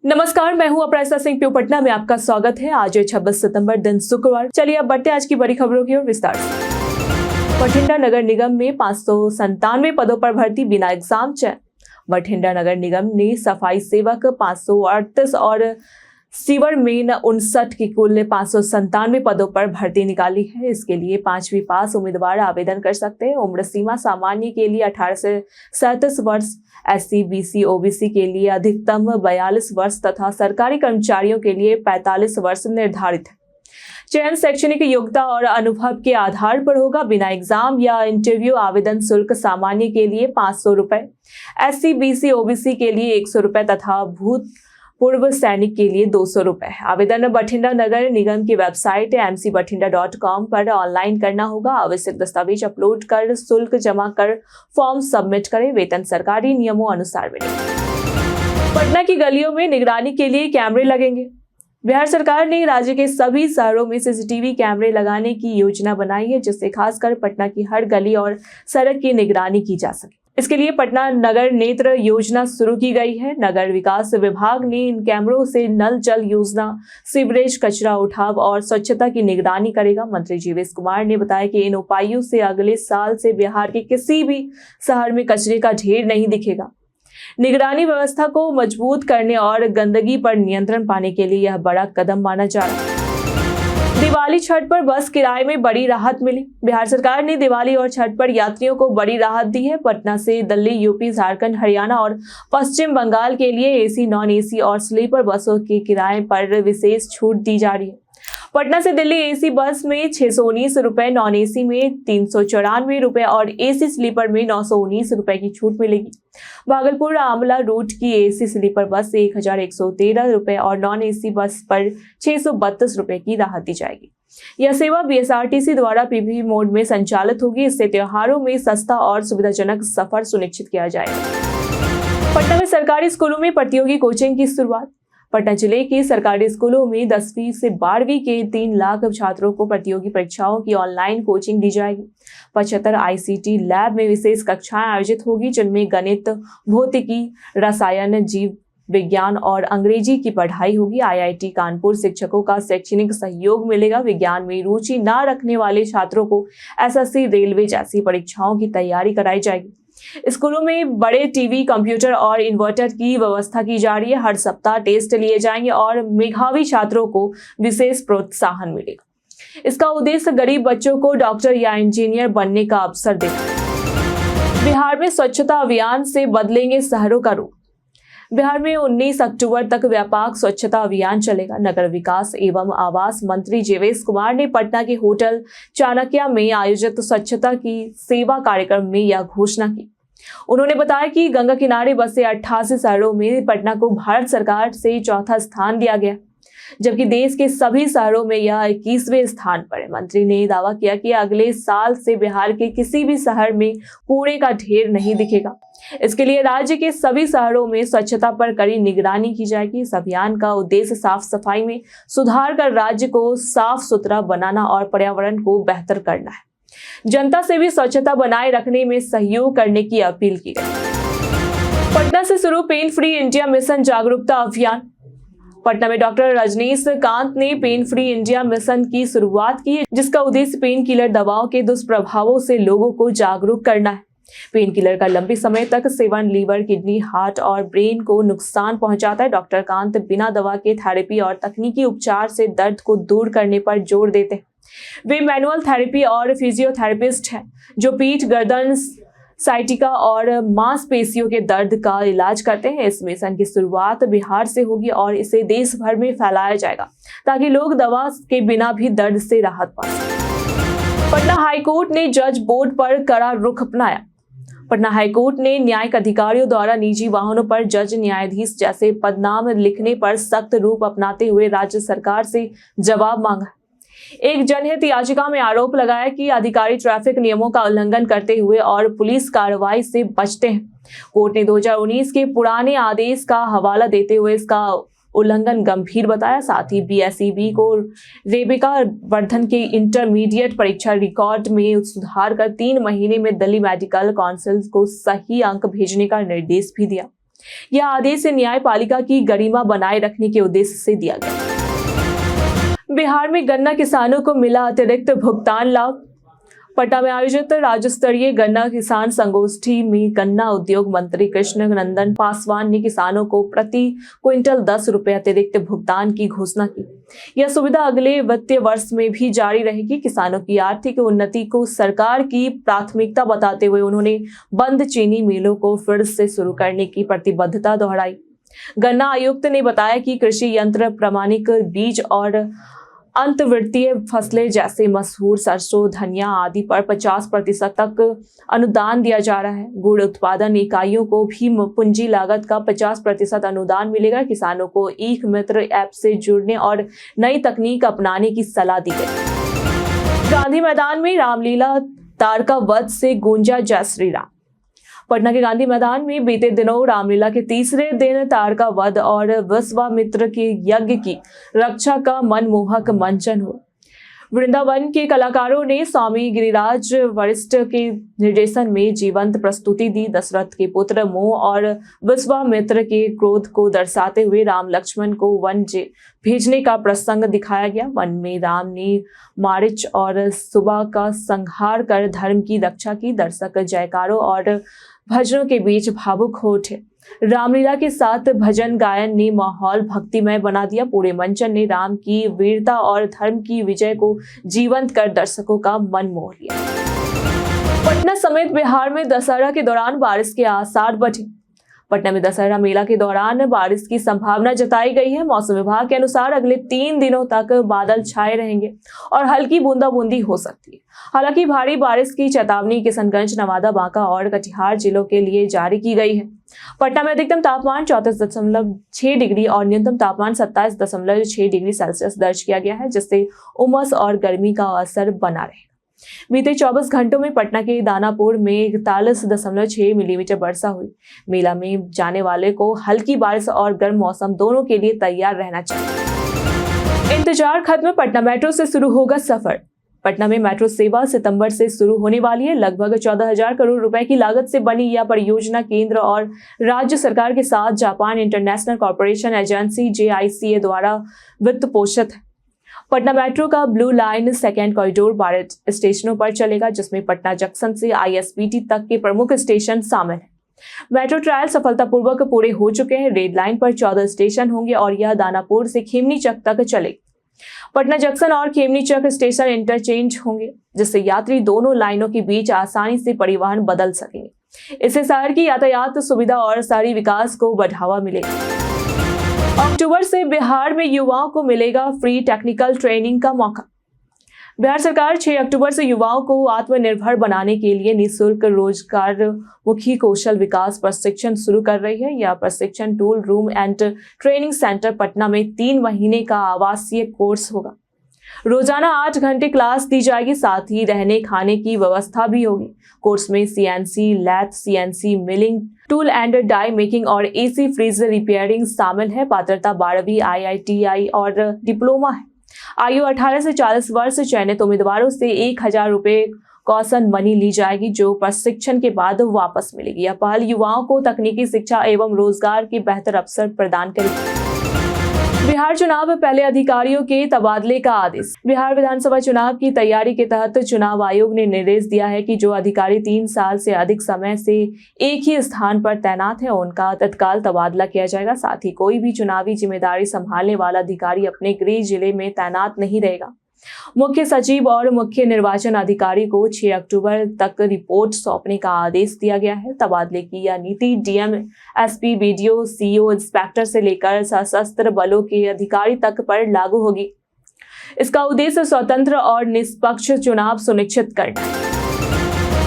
नमस्कार, मैं हूं अपराजिता सिंह प्यू पटना में आपका स्वागत है। आज है 26 सितंबर दिन शुक्रवार। चलिए अब बढ़ते हैं आज की बड़ी खबरों की ओर विस्तार से। बठिंडा नगर निगम में 597 पदों पर भर्ती बिना एग्जाम चयन। बठिंडा नगर निगम ने सफाई सेवक 538 और सीवर मेन 59 की कुल 597 पदों पर भर्ती निकाली है। इसके लिए 5वीं पास उम्मीदवार आवेदन कर सकते हैं। उम्र सीमा सामान्य के लिए 18 से 37 वर्ष, SC, BC, OBC के लिए अधिकतम 42 वर्ष तथा सरकारी कर्मचारियों के लिए 45 वर्ष निर्धारित है। चयन शैक्षणिक योग्यता और अनुभव के आधार पर होगा, बिना एग्जाम या इंटरव्यू। आवेदन शुल्क सामान्य के लिए 500 रुपए, SC, BC, OBC के लिए 100 रुपए तथा पूर्व सैनिक के लिए 200 रुपए। आवेदन बठिंडा नगर निगम की वेबसाइट mcbatinda.com पर ऑनलाइन करना होगा। आवश्यक दस्तावेज अपलोड कर शुल्क जमा कर फॉर्म सबमिट करें। वेतन सरकारी नियमों अनुसार मिलेगा। पटना की गलियों में निगरानी के लिए कैमरे लगेंगे। बिहार सरकार ने राज्य के सभी शहरों में CCTV कैमरे लगाने की योजना बनाई है, जिससे खासकर पटना की हर गली और सड़क की निगरानी की जा सके। इसके लिए पटना नगर नेत्र योजना शुरू की गई है। नगर विकास विभाग ने इन कैमरों से नल जल योजना, सीवरेज, कचरा उठाव और स्वच्छता की निगरानी करेगा। मंत्री जीवेश कुमार ने बताया कि इन उपायों से अगले साल से बिहार के किसी भी शहर में कचरे का ढेर नहीं दिखेगा। निगरानी व्यवस्था को मजबूत करने और गंदगी पर नियंत्रण पाने के लिए यह बड़ा कदम माना जा रहा है। दिवाली छठ पर बस किराए में बड़ी राहत मिली। बिहार सरकार ने दिवाली और छठ पर यात्रियों को बड़ी राहत दी है। पटना से दिल्ली, यूपी, झारखंड, हरियाणा और पश्चिम बंगाल के लिए AC, नॉन-AC और स्लीपर बसों के किराए पर विशेष छूट दी जा रही है। पटना से दिल्ली AC बस में 619 रुपए, नॉन-AC में 394 रुपए और AC स्लीपर में 919 रुपए की छूट मिलेगी। भागलपुर आमला रूट की AC स्लीपर बस से 1113 रुपए और नॉन-AC बस पर 632 रुपए की राहत दी जाएगी। यह सेवा BSRTC द्वारा PPP मोड में संचालित होगी। इससे त्योहारों में सस्ता और सुविधाजनक सफर सुनिश्चित किया जाएगा। पटना में सरकारी स्कूलों में प्रतियोगी कोचिंग की शुरुआत। पटना जिले के सरकारी स्कूलों में 10वीं से 12वीं के 3 लाख छात्रों को प्रतियोगी परीक्षाओं की ऑनलाइन कोचिंग दी जाएगी। 75 ICT लैब में विशेष कक्षाएं आयोजित होगी, जिनमें गणित, भौतिकी, रसायन, जीव विज्ञान और अंग्रेजी की पढ़ाई होगी। IIT कानपुर शिक्षकों का शैक्षणिक सहयोग मिलेगा। विज्ञान में रुचि न रखने वाले छात्रों को SSC, रेलवे जैसी परीक्षाओं की तैयारी कराई जाएगी। स्कूलों में बड़े टीवी, कंप्यूटर और इन्वर्टर की व्यवस्था की जा रही है। हर सप्ताह टेस्ट लिए जाएंगे और मेधावी छात्रों को विशेष प्रोत्साहन मिलेगा। इसका उद्देश्य गरीब बच्चों को डॉक्टर या इंजीनियर बनने का अवसर देना है। बिहार में स्वच्छता अभियान से बदलेंगे शहरों का रूप। बिहार में 19 अक्टूबर तक व्यापक स्वच्छता अभियान चलेगा। नगर विकास एवं आवास मंत्री जीवेश कुमार ने पटना के होटल चाणक्य में आयोजित स्वच्छता की सेवा कार्यक्रम में यह घोषणा की। उन्होंने बताया कि गंगा किनारे बसे 88 शहरों में पटना को भारत सरकार से चौथा स्थान दिया गया, जबकि देश के सभी शहरों में यह 21वें स्थान पर है। मंत्री ने दावा किया कि अगले साल से बिहार के किसी भी शहर में कूड़े का ढेर नहीं दिखेगा। इसके लिए राज्य के सभी शहरों में स्वच्छता पर कड़ी निगरानी की जाएगी। इस अभियान का उद्देश्य साफ सफाई में सुधार कर राज्य को साफ सुथरा बनाना और पर्यावरण को बेहतर करना है। जनता से भी स्वच्छता बनाए रखने में सहयोग करने की अपील की गई। पटना से शुरू पेन फ्री इंडिया मिशन जागरूकता अभियान। पटना में डॉक्टर रजनीश कांत ने पेन फ्री इंडिया मिशन की शुरुआत की है, जिसका उद्देश्य पेन किलर दवाओं के दुष्प्रभावों से लोगों को जागरूक करना है। पेन किलर का लंबे समय तक सेवन लीवर, किडनी, हार्ट और ब्रेन को नुकसान पहुंचाता है। डॉक्टर कांत बिना दवा के थेरेपी और तकनीकी उपचार से दर्द को दूर करने पर जोर देते हैं। वे मैनुअल थेरेपी और फिजियोथेरेपिस्ट हैं, जो पीठ, गर्दन, साइटिका और मांसपेशियों के दर्द का इलाज करते हैं। इस मिशन की शुरुआत बिहार से होगी और इसे देश भर में फैलाया जाएगा, ताकि लोग दवा के बिना भी दर्द से राहत पा सकें। पटना हाईकोर्ट ने जज बोर्ड पर कड़ा रुख अपनाया। पटना हाईकोर्ट ने न्यायिक अधिकारियों द्वारा निजी वाहनों पर जज, न्यायाधीश जैसे पदनाम लिखने पर सख्त रूप अपनाते हुए राज्य सरकार से जवाब मांगा। एक जनहित याचिका में आरोप लगाया कि अधिकारी ट्रैफिक नियमों का उल्लंघन करते हुए और पुलिस कार्रवाई से बचते हैं। कोर्ट ने 2019 के पुराने आदेश का हवाला देते हुए इसका उल्लंघन गंभीर बताया। साथ ही BSEB को रेबिका वर्धन के इंटरमीडिएट परीक्षा रिकॉर्ड में सुधार कर 3 महीने में दिल्ली मेडिकल काउंसिल को सही अंक भेजने का निर्देश भी दिया। यह आदेश न्यायपालिका की गरिमा बनाए रखने के उद्देश्य से दिया गया। बिहार में गन्ना किसानों को मिला अतिरिक्त भुगतान लाभ। पटना में आयोजित राज्य स्तरीय गन्ना किसान संगोष्ठी में गन्ना उद्योग मंत्री कृष्ण नंदन पासवान ने किसानों को प्रति क्विंटल 10 रुपए अतिरिक्त भुगतान की घोषणा की। यह सुविधा अगले वित्तीय वर्ष में भी जारी रहेगी। किसानों की आर्थिक उन्नति को सरकार की प्राथमिकता बताते हुए उन्होंने बंद चीनी मिलों को फिर से शुरू करने की प्रतिबद्धता दोहराई। गन्ना आयुक्त ने बताया कि कृषि यंत्र, प्रमाणिक बीज और अंतर्वर्तीय फसलें जैसे मसूर, सरसों, धनिया आदि पर 50% तक अनुदान दिया जा रहा है। गुड़ उत्पादन इकाइयों को भी पूंजी लागत का 50% अनुदान मिलेगा। किसानों को ईख मित्र ऐप से जुड़ने और नई तकनीक अपनाने की सलाह दी गई। गांधी मैदान में रामलीला तारका वध से गूंजा जय श्री राम। पटना के गांधी मैदान में बीते दिनों रामलीला के तीसरे दिन तारका वध और विश्वामित्र के यज्ञ की रक्षा का मनमोहक मंचन हुआ। वृंदावन के कलाकारों ने स्वामी गिरिराज वशिष्ठ के निर्देशन में जीवंत प्रस्तुति दी। दशरथ के पुत्र मोह और विश्वामित्र के क्रोध को दर्शाते हुए राम लक्ष्मण को वन भेजने का प्रसंग दिखाया गया। वन में राम ने मारीच और सुबह का संहार कर धर्म की रक्षा की। दर्शक जयकारों और भजनों के बीच भावुक हो उठे। रामलीला के साथ भजन गायन ने माहौल भक्तिमय बना दिया। पूरे मंचन ने राम की वीरता और धर्म की विजय को जीवंत कर दर्शकों का मन मोह लिया। पटना समेत बिहार में दशहरा के दौरान बारिश के आसार बढ़े। पटना में दशहरा मेला के दौरान बारिश की संभावना जताई गई है। मौसम विभाग के अनुसार अगले 3 दिनों तक बादल छाए रहेंगे और हल्की बूंदाबूंदी हो सकती है। हालांकि भारी बारिश की चेतावनी किशनगंज, नवादा, बांका और कटिहार जिलों के लिए जारी की गई है। पटना में अधिकतम तापमान 34.6 डिग्री और न्यूनतम तापमान 27.6 डिग्री सेल्सियस दर्ज किया गया है, जिससे उमस और गर्मी का असर बना रहे। बीते 24 घंटों में पटना के दानापुर में 41.6 मिलीमीटर वर्षा हुई। मेला में जाने वाले को हल्की बारिश और गर्म मौसम दोनों के लिए तैयार रहना चाहिए। इंतजार खत्म, पटना मेट्रो से शुरू होगा सफर। पटना में मेट्रो सेवा सितंबर से शुरू होने वाली है। लगभग 14,000 करोड़ रुपए की लागत से बनी यह परियोजना केंद्र और राज्य सरकार के साथ Japan international corporation agency JICA द्वारा वित्त पोषित है। पटना मेट्रो का ब्लू लाइन सेकेंड कॉरिडोर 12 स्टेशनों पर चलेगा, जिसमें पटना जंक्शन से ISBT तक के प्रमुख स्टेशन शामिल हैं। मेट्रो ट्रायल सफलतापूर्वक पूरे हो चुके हैं। रेड लाइन पर 14 स्टेशन होंगे और यह दानापुर से खेमनी चक तक चलेगी। पटना जंक्शन और खेमनी चक स्टेशन इंटरचेंज होंगे, जिससे यात्री दोनों लाइनों के बीच आसानी से परिवहन बदल सकेंगे। इससे शहर की यातायात सुविधा और शहरी विकास को बढ़ावा मिलेगा। अक्टूबर से बिहार में युवाओं को मिलेगा फ्री टेक्निकल ट्रेनिंग का मौका। बिहार सरकार 6 अक्टूबर से युवाओं को आत्मनिर्भर बनाने के लिए निःशुल्क रोजगारमुखी कौशल विकास प्रशिक्षण शुरू कर रही है। यह प्रशिक्षण tool room and training centre Patna में 3 महीने का आवासीय कोर्स होगा। रोजाना 8 घंटे क्लास दी जाएगी, साथ ही रहने खाने की व्यवस्था भी होगी। कोर्स में CNC lathe, CNC milling, tool and die making और AC फ्रीजर रिपेयरिंग शामिल है। पात्रता 12वीं IITI और डिप्लोमा है। आयु 18 से 40 वर्ष। चयनित उम्मीदवारों से 1,000 रुपए कौशल मनी ली जाएगी, जो प्रशिक्षण के बाद वापस मिलेगी। यह पहल युवाओं को तकनीकी शिक्षा एवं रोजगार के बेहतर अवसर प्रदान करेगी। बिहार चुनाव पहले अधिकारियों के तबादले का आदेश। बिहार विधानसभा चुनाव की तैयारी के तहत चुनाव आयोग ने निर्देश दिया है कि जो अधिकारी 3 साल से अधिक समय से एक ही स्थान पर तैनात है, उनका तत्काल तबादला किया जाएगा। साथ ही कोई भी चुनावी जिम्मेदारी संभालने वाला अधिकारी अपने गृह जिले में तैनात नहीं रहेगा। मुख्य सचिव और मुख्य निर्वाचन अधिकारी को 6 अक्टूबर तक रिपोर्ट सौंपने का आदेश दिया गया है। तबादले की यह नीति DM, SP, BDO, CO, inspector से लेकर सशस्त्र बलों के अधिकारी तक पर लागू होगी। इसका उद्देश्य स्वतंत्र और निष्पक्ष चुनाव सुनिश्चित करना है।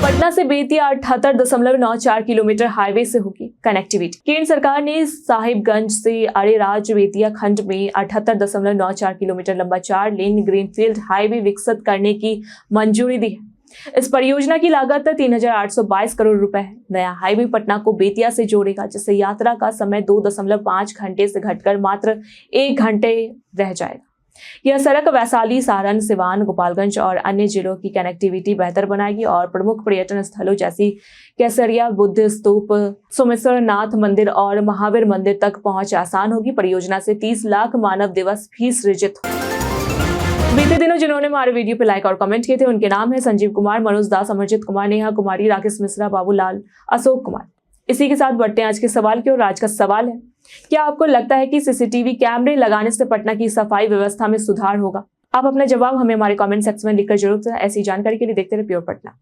पटना से बेतिया 78.94 किलोमीटर हाईवे से होगी कनेक्टिविटी। केंद्र सरकार ने साहिबगंज से अरेराज बेतिया खंड में 78.94 किलोमीटर लंबा 4 लेन ग्रीनफील्ड हाईवे विकसित करने की मंजूरी दी है। इस परियोजना की लागत 3,822 करोड़ रुपए है। नया हाईवे पटना को बेतिया से जोड़ेगा, जिससे यात्रा का समय 2.5 घंटे से घटकर मात्र 1 घंटे रह जाएगा। यह सड़क वैशाली, सारण, सिवान, गोपालगंज और अन्य जिलों की कनेक्टिविटी बेहतर बनाएगी और प्रमुख पर्यटन स्थलों जैसी केसरिया बुद्ध स्तूप, सोमेश्वर नाथ मंदिर और महावीर मंदिर तक पहुंच आसान होगी। परियोजना से 30 लाख मानव दिवस भी सृजित हो। बीते दिनों जिन्होंने हमारे वीडियो पे लाइक और कमेंट किए थे उनके नाम है संजीव कुमार, मनोज दास, अमरजीत कुमार, नेहा कुमारी, राकेश मिश्रा, बाबूलाल, अशोक कुमार। इसी के साथ बढ़ते हैं आज के सवाल की ओर। आज का सवाल है, क्या आपको लगता है कि सीसीटीवी कैमरे लगाने से पटना की सफाई व्यवस्था में सुधार होगा? आप अपना जवाब हमें हमारे कमेंट सेक्शन में लिखकर जरूर दें। ऐसी जानकारी के लिए देखते रहिए प्योर पटना।